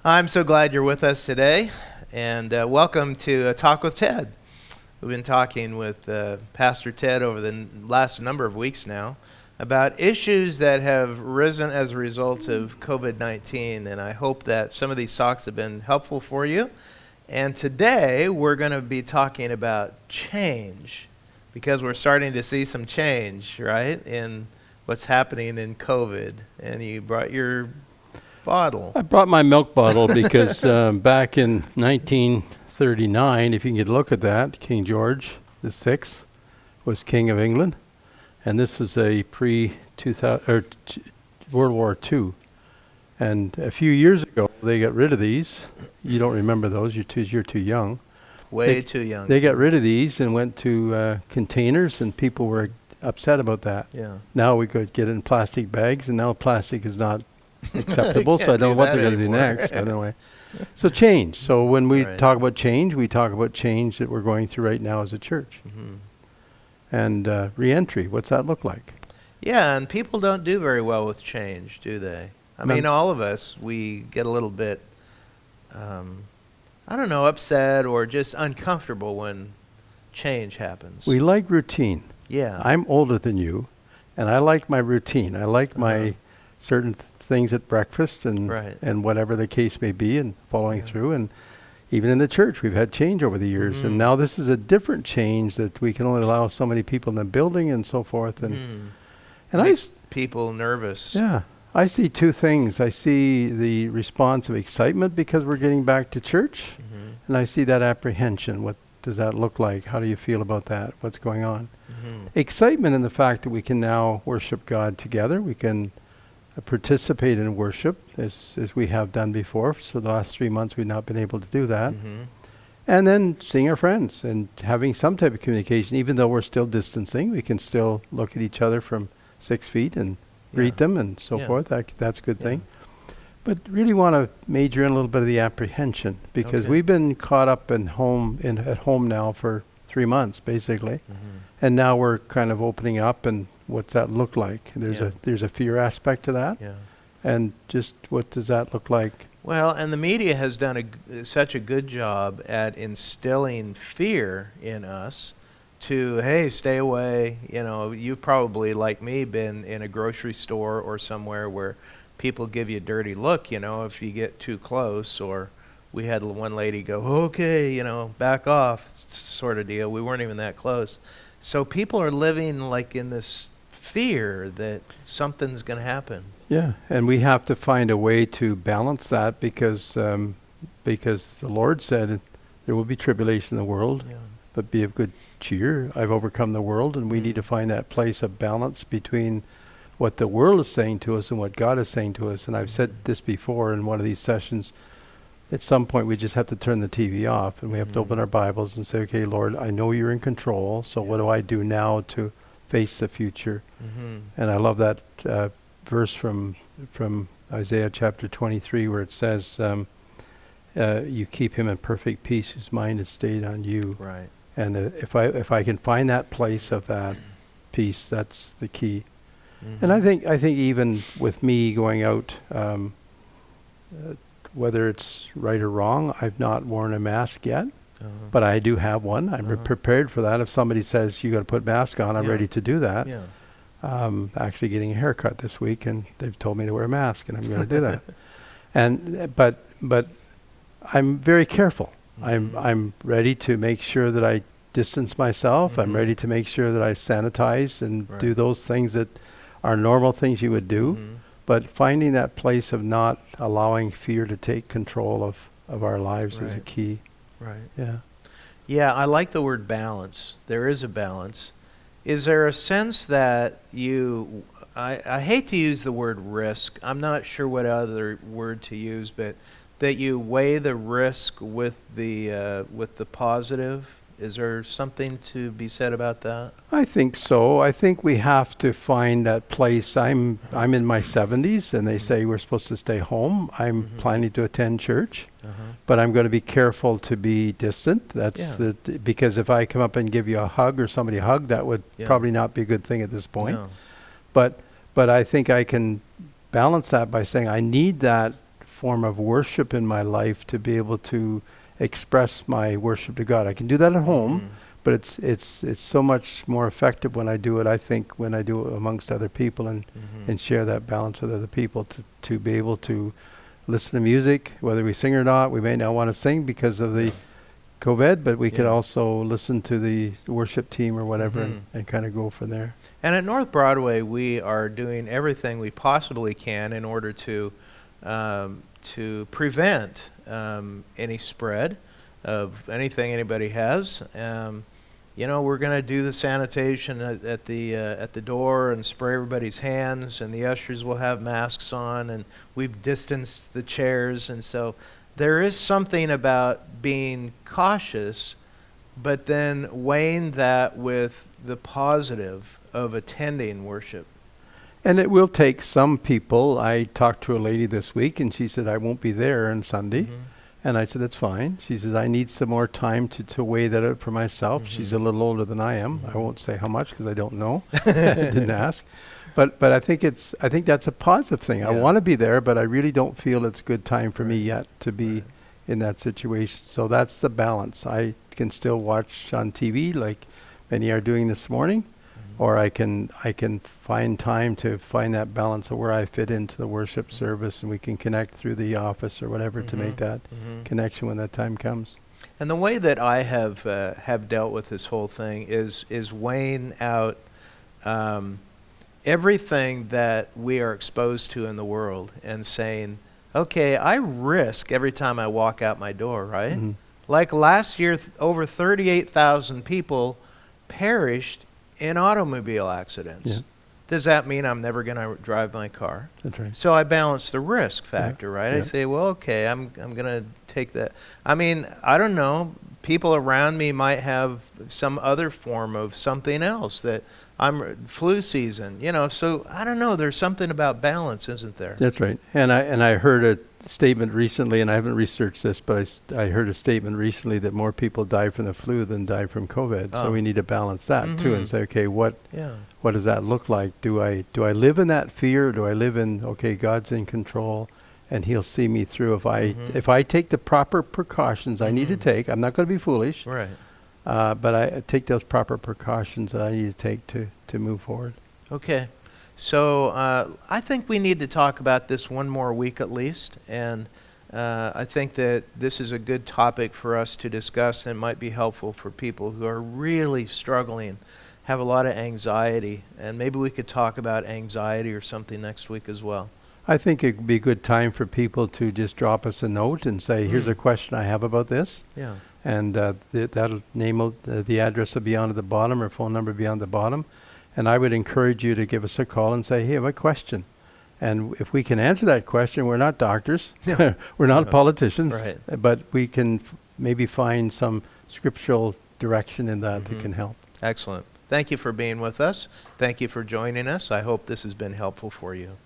I'm so glad you're with us today, and welcome to Talk with Ted. We've been talking with Pastor Ted over the last number of weeks now about issues that have risen as a result of COVID-19, and I hope that some of these talks have been helpful for you. And today we're going to be talking about change, because we're starting to see some change, right, in what's happening in COVID. And you brought your bottle. I brought my milk bottle because back in 1939, if you can get a look at that, King George VI was King of England, and this is a World War II. And a few years ago, they got rid of these. You don't remember those; you're too young. Way too young. They got rid of these and went to containers, and people were upset about that. Yeah. Now we could get it in plastic bags, and now plastic is not acceptable, so I don't know what they're going to do next. But anyway, so change. So when we talk about change, we talk about change that we're going through right now as a church. Mm-hmm. And re-entry, what's that look like? Yeah, and people don't do very well with change, do they? I mean, all of us, we get a little bit, upset or just uncomfortable when change happens. We like routine. Yeah. I'm older than you, and I like my routine. I like my certain things at breakfast and whatever the case may be, and following through. And even in the church, we've had change over the years, and now this is a different change that we can only allow so many people in the building and so forth. And makes people nervous. Yeah. I see two things. I see the response of excitement because we're getting back to church, and I see that apprehension. What does that look like? How do you feel about that? What's going on? Excitement in the fact that we can now worship God together. We can participate in worship as we have done before. So the last 3 months we've not been able to do that. And then seeing our friends and having some type of communication. Even though we're still distancing, we can still look at each other from 6 feet and greet them and so forth. That's a good thing. But really want to major in a little bit of the apprehension, because we've been caught up at home now for 3 months basically, and now we're kind of opening up. And what's that look like? There's a fear aspect to that, and just what does that look like? Well, and the media has done such a good job at instilling fear in us. To, hey, stay away. You know, you've probably, like me, been in a grocery store or somewhere where people give you a dirty look, if you get too close. Or we had one lady go, okay, back off, sort of deal. We weren't even that close. So people are living like in this fear that something's going to happen. Yeah, and we have to find a way to balance that, because the Lord said there will be tribulation in the world, but be of good cheer. I've overcome the world, and we need to find that place of balance between what the world is saying to us and what God is saying to us. And I've said this before in one of these sessions. At some point, we just have to turn the TV off, and we have to open our Bibles and say, okay, Lord, I know you're in control, so what do I do now to face the future? And I love that verse from Isaiah chapter 23, where it says, you keep him in perfect peace whose mind is stayed on you. Right. And if I can find that place of that peace, that's the key. And I think even with me going out, whether it's right or wrong, I've not worn a mask yet, but I do have one. I'm prepared for that. If somebody says you got to put a mask on, I'm ready to do that. Actually getting a haircut this week, and they've told me to wear a mask, and I'm going to do that. And but I'm very careful. I'm ready to make sure that I distance myself. I'm ready to make sure that I sanitize and do those things that are normal things you would do. But finding that place of not allowing fear to take control of our lives is a key. Right. Yeah. Yeah, I like the word balance. There is a balance. Is there a sense that I hate to use the word risk. I'm not sure what other word to use, but that you weigh the risk with the positive? Is there something to be said about that? I think so. I think we have to find that place. I'm in my 70s, and they say we're supposed to stay home. I'm planning to attend church, but I'm going to be careful to be distant. That's because if I come up and give you a hug or somebody a hug, that would probably not be a good thing at this point. No. But I think I can balance that by saying I need that form of worship in my life to be able to express my worship to God. I can do that at home, but it's so much more effective when I do it, I think, when I do it amongst other people and share that balance with other people to be able to listen to music, whether we sing or not. We may not want to sing because of the COVID, but we could also listen to the worship team or whatever and kind of go from there. And at North Broadway, we are doing everything we possibly can in order to prevent any spread of anything anybody has. We're going to do the sanitation at the door and spray everybody's hands, and the ushers will have masks on, and we've distanced the chairs, and so there is something about being cautious, but then weighing that with the positive of attending worship. And it will take some people. I talked to a lady this week, and she said, I won't be there on Sunday. And I said, that's fine. She says, I need some more time to weigh that out for myself. She's a little older than I am. I won't say how much because I don't know. I didn't ask. But I think that's a positive thing. I want to be there, but I really don't feel it's a good time for me yet to be in that situation. So that's the balance. I can still watch on TV like many are doing this morning, or I can find time to find that balance of where I fit into the worship service, and we can connect through the office or whatever to make that connection when that time comes. And the way that I have dealt with this whole thing is weighing out everything that we are exposed to in the world and saying, okay, I risk every time I walk out my door, right? Like last year, over 38,000 people perished in automobile accidents. Does that mean I'm never going to drive my car? That's right. So I balance the risk factor, right? I say, well, okay, I'm going to take that. I mean, I don't know. People around me might have some other form of something else that flu season, so I don't know. There's something about balance, isn't there? That's right. And I heard a statement recently, and I haven't researched this, but I heard a statement recently that more people die from the flu than die from COVID. So we need to balance that too and say, okay, what does that look like? Do I live in that fear? Do I live in, okay, God's in control and he'll see me through if I take the proper precautions I need to take. I'm not going to be foolish. Right. But I take those proper precautions that I need to take to move forward. Okay. So I think we need to talk about this one more week at least. And I think that this is a good topic for us to discuss and might be helpful for people who are really struggling, have a lot of anxiety. And maybe we could talk about anxiety or something next week as well. I think it would be a good time for people to just drop us a note and say, here's a question I have about this. Yeah. And that'll name the address will be on at the bottom, or phone number will be on the bottom. And I would encourage you to give us a call and say, hey, I have a question. And if we can answer that question, we're not doctors, we're not politicians, but we can maybe find some scriptural direction in that that can help. Excellent. Thank you for being with us. Thank you for joining us. I hope this has been helpful for you.